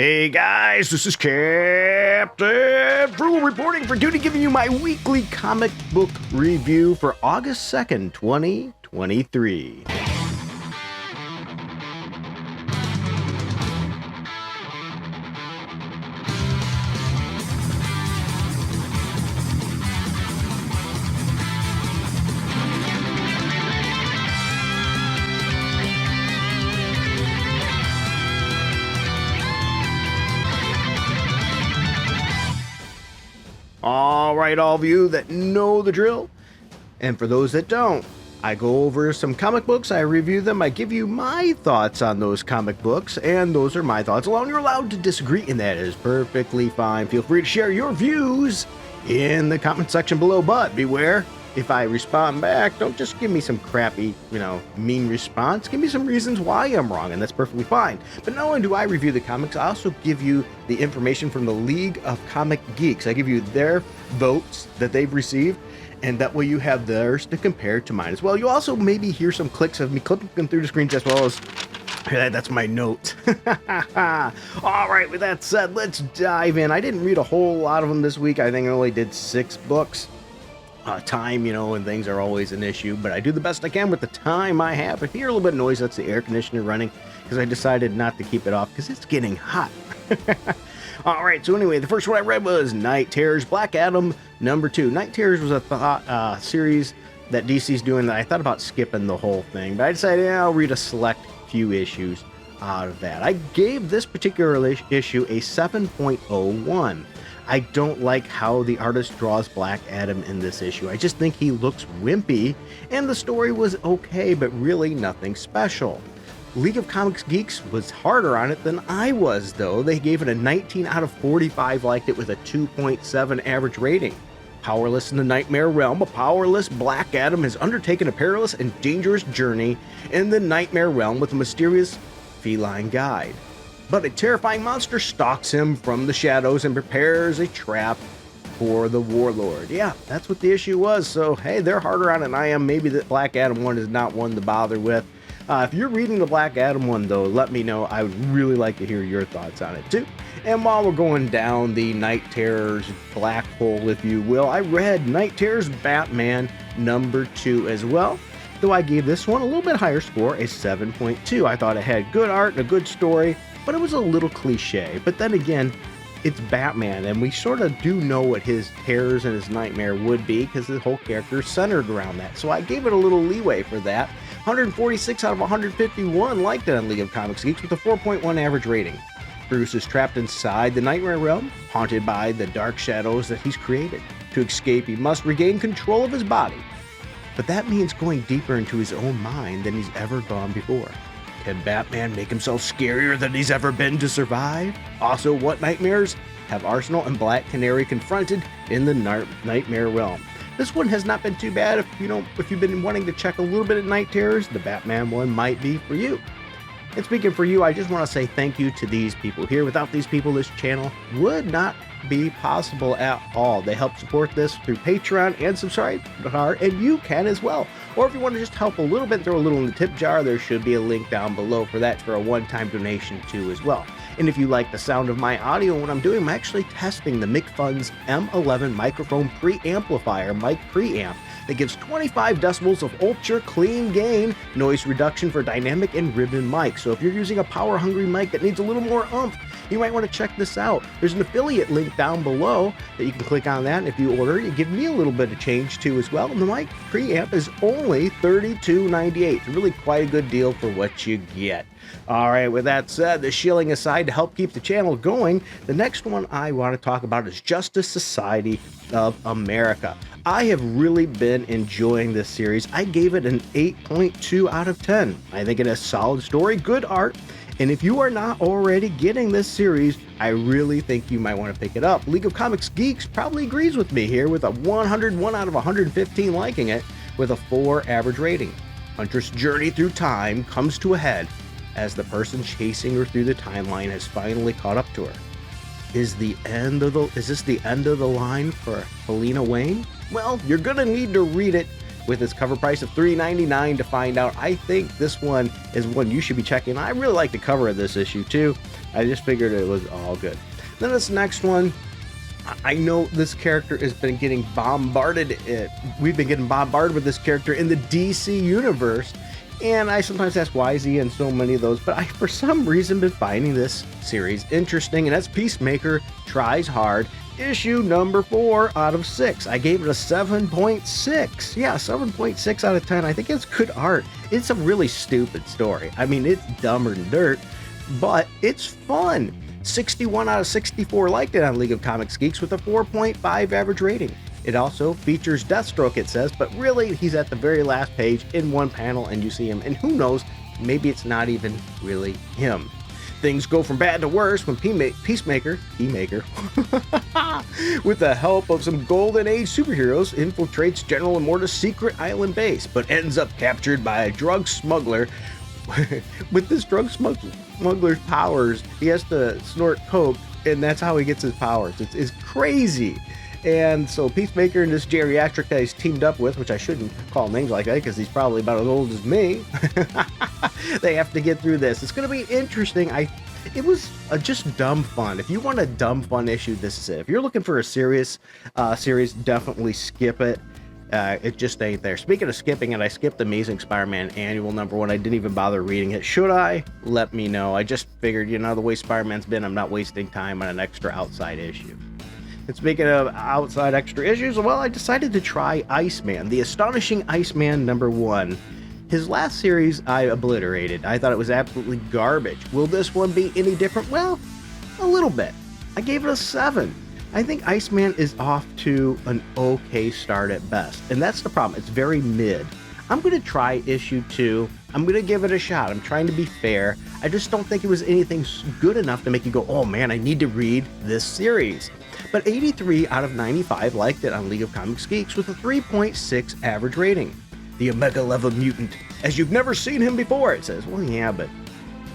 Hey guys, this is Captain Frugal reporting for duty, giving you my weekly comic book review for August 2nd, 2023. All right, all of you that know the drill, and for those that don't, I go over some comic books, I review them, I give you my thoughts on those comic books, and those are my thoughts alone. You're allowed to disagree, and that is perfectly fine. Feel free to share your views in the comment section below, but beware, if I respond back, don't just give me some crappy, mean response. Give me some reasons why I'm wrong, and that's perfectly fine. But not only do I review the comics, I also give you the information from the League of Comic Geeks. I give you their votes that they've received, and that way you have theirs to compare to mine as well. You also maybe hear some clicks of me clicking through the screens as well as that's my note. All right, with that said, let's dive in. I didn't read a whole lot of them this week. I think I only did 6 books. Time, and things are always an issue, but I do the best I can with the time I have. If you hear a little bit of noise, that's the air conditioner running, because I decided not to keep it off because it's getting hot. All right, so anyway, the first one I read was Night Terrors, Black Adam #2. Night Terrors was a series that DC's doing that I thought about skipping the whole thing, but I decided I'll read a select few issues out of that. I gave this particular issue a 7.01. I don't like how the artist draws Black Adam in this issue. I just think he looks wimpy, and the story was okay, but really nothing special. League of Comics Geeks was harder on it than I was, though. They gave it a 19 out of 45, liked it with a 2.7 average rating. Powerless in the Nightmare Realm, a powerless Black Adam has undertaken a perilous and dangerous journey in the Nightmare Realm with a mysterious feline guide. But a terrifying monster stalks him from the shadows and prepares a trap for the warlord. Yeah, that's what the issue was. So, hey, they're harder on it than I am. Maybe the Black Adam one is not one to bother with. If you're reading the Black Adam one, though, let me know. I would really like to hear your thoughts on it, too. And while we're going down the Night Terrors black hole, if you will, I read Night Terrors Batman #2 as well. Though I gave this one a little bit higher score, a 7.2. I thought it had good art and a good story, but it was a little cliche. But then again, it's Batman, and we sort of do know what his terrors and his nightmare would be because the whole character is centered around that. So I gave it a little leeway for that. 146 out of 151 liked it on League of Comics Geeks with a 4.1 average rating. Bruce is trapped inside the Nightmare Realm, haunted by the dark shadows that he's created. To escape, he must regain control of his body. But that means going deeper into his own mind than he's ever gone before. Can Batman make himself scarier than he's ever been to survive? Also, what nightmares have Arsenal and Black Canary confronted in the Nightmare Realm? This one has not been too bad. If you've been wanting to check a little bit at Night Terrors, the Batman one might be for you. And speaking for you, I just want to say thank you to these people here. Without these people, this channel would not be possible at all. They help support this through Patreon and subscribe, and you can as well. Or if you want to just help a little bit, throw a little in the tip jar, there should be a link down below for that for a one-time donation too as well. And if you like the sound of my audio and what I'm doing, I'm actually testing the MicFun's M11 microphone preamplifier mic preamp that gives 25 decibels of ultra clean gain noise reduction for dynamic and ribbon mic. So if you're using a power hungry mic that needs a little more oomph, you might want to check this out. There's an affiliate link down below that you can click on that, and if you order, you give me a little bit of change too as well. And the mic preamp is only $32.98. It's really quite a good deal for what you get. All right, with that said, the shilling aside, to help keep the channel going, the next one I want to talk about is Justice Society of America. I have really been enjoying this series. I gave it an 8.2 out of 10. I think it has solid story, good art, and if you are not already getting this series, I really think you might want to pick it up. League of Comics Geeks probably agrees with me here with a 101 out of 115 liking it with a 4 average rating. Huntress' journey through time comes to a head as the person chasing her through the timeline has finally caught up to her. Is this the end of the line for Helena Wayne? Well, you're gonna need to read it with its cover price of $3.99 to find out. I think this one is one you should be checking. I really like the cover of this issue too. I just figured it was all good. Then this next one, I know this character has been getting bombarded. We've been getting bombarded with this character in the DC universe. And I sometimes ask, why is he in so many of those? But I, for some reason, been finding this series interesting. And that's Peacemaker Tries Hard, issue number 4 out of 6. I gave it a 7.6. Yeah, 7.6 out of 10. I think it's good art. It's a really stupid story. I mean, it's dumber than dirt, but it's fun. 61 out of 64 liked it on League of Comics Geeks with a 4.5 average rating. It also features Deathstroke, it says, but really he's at the very last page in one panel and you see him, and who knows, maybe it's not even really him. Things go from bad to worse when Peacemaker, with the help of some Golden Age superheroes, infiltrates General Immorta's secret island base, but ends up captured by a drug smuggler. With this drug smuggler's powers, he has to snort coke, and that's how he gets his powers. It's crazy. And so Peacemaker and this geriatric that he's teamed up with, which I shouldn't call names like that because he's probably about as old as me, they have to get through this. It's going to be interesting. It was just dumb fun. If you want a dumb fun issue, this is it. If you're looking for a serious series, definitely skip it. It just ain't there. Speaking of skipping it, I skipped Amazing Spider-Man Annual #1. I didn't even bother reading it. Should I? Let me know. I just figured, the way Spider-Man's been, I'm not wasting time on an extra outside issue. And speaking of outside extra issues, well, I decided to try Iceman, the Astonishing Iceman #1. His last series I obliterated. I thought it was absolutely garbage. Will this one be any different? Well, a little bit. I gave it a 7. I think Iceman is off to an okay start at best, and that's the problem. It's very mid. I'm going to try issue 2. I'm going to give it a shot. I'm trying to be fair. I just don't think it was anything good enough to make you go, oh man, I need to read this series. But 83 out of 95 liked it on League of Comics Geeks with a 3.6 average rating. The Omega level mutant, as you've never seen him before, it says. Well, yeah, but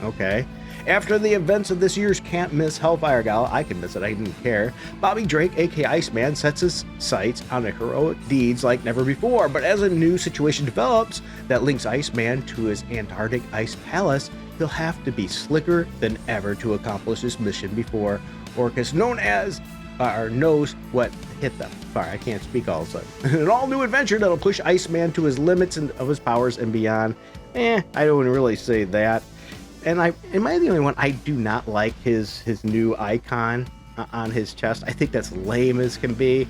okay. After the events of this year's Can't Miss Hellfire Gala, I can miss it, I didn't care, Bobby Drake, aka Iceman, sets his sights on heroic deeds like never before. But as a new situation develops that links Iceman to his Antarctic ice palace, he'll have to be slicker than ever to accomplish his mission before Orcus knows what hit them. Sorry, I can't speak all of a sudden. An all-new adventure that'll push Iceman to his limits of his powers and beyond. I don't really say that. And am I the only one? I do not like his new icon on his chest. I think that's lame as can be.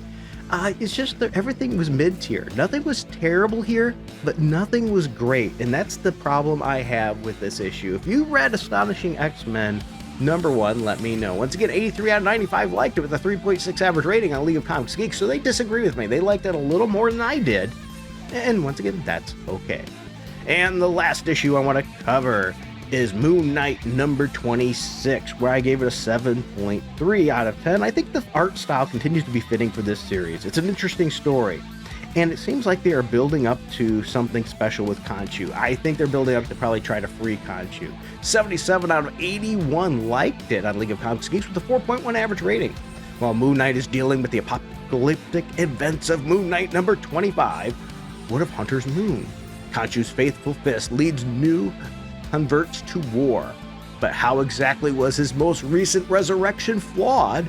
It's just that everything was mid-tier. Nothing was terrible here, but nothing was great. And that's the problem I have with this issue. If you read Astonishing X-Men #1, let me know. Once again, 83 out of 95 liked it with a 3.6 average rating on League of Comics Geeks, so they disagree with me. They liked it a little more than I did. And once again, that's okay. And the last issue I want to cover is Moonknight #26, where I gave it a 7.3 out of 10. I think the art style continues to be fitting for this series. It's an interesting story, and it seems like they are building up to something special with Khonshu. I think they're building up to probably try to free Khonshu. 77 out of 81 liked it on League of Comics Geeks with a 4.1 average rating. While Moonknight is dealing with the apocalyptic events of Moonknight #25, what of Hunter's Moon? Khonshu's faithful fist leads new converts to war. But how exactly was his most recent resurrection flawed?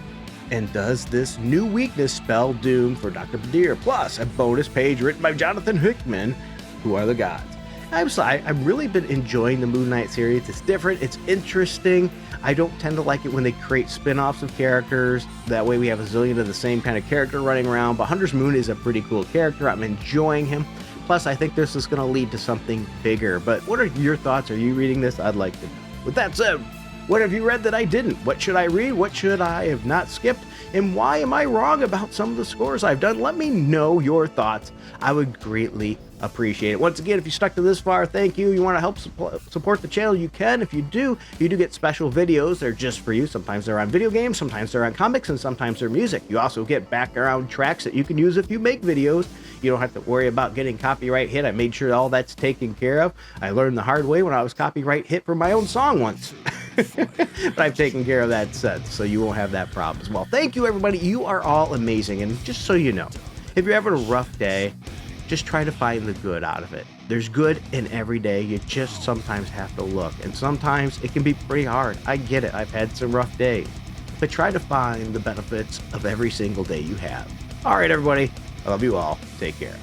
And does this new weakness spell doom for Dr. Badir? Plus, a bonus page written by Jonathan Hickman, Who Are the Gods? I've really been enjoying the Moonknight series. It's different, it's interesting. I don't tend to like it when they create spin-offs of characters. That way we have a zillion of the same kind of character running around. But Hunter's Moon is a pretty cool character. I'm enjoying him. Plus, I think this is going to lead to something bigger. But what are your thoughts? Are you reading this? I'd like to know. With that said, what have you read that I didn't? What should I read? What should I have not skipped? And why am I wrong about some of the scores I've done? Let me know your thoughts. I would greatly appreciate it. Once again, if you stuck to this far, thank you. You want to help support the channel, you can. If you do get special videos. They're just for you. Sometimes they're on video games, sometimes they're on comics, and sometimes they're music. You also get background tracks that you can use if you make videos. You don't have to worry about getting copyright hit. I made sure all that's taken care of. I learned the hard way when I was copyright hit for my own song once. But I've taken care of that since, so you won't have that problem as well. Thank you, everybody. You are all amazing. And just so you know, if you're having a rough day, just try to find the good out of it. There's good in every day. You just sometimes have to look, and sometimes it can be pretty hard. I get it. I've had some rough days, but try to find the benefits of every single day you have. All right, everybody. I love you all. Take care.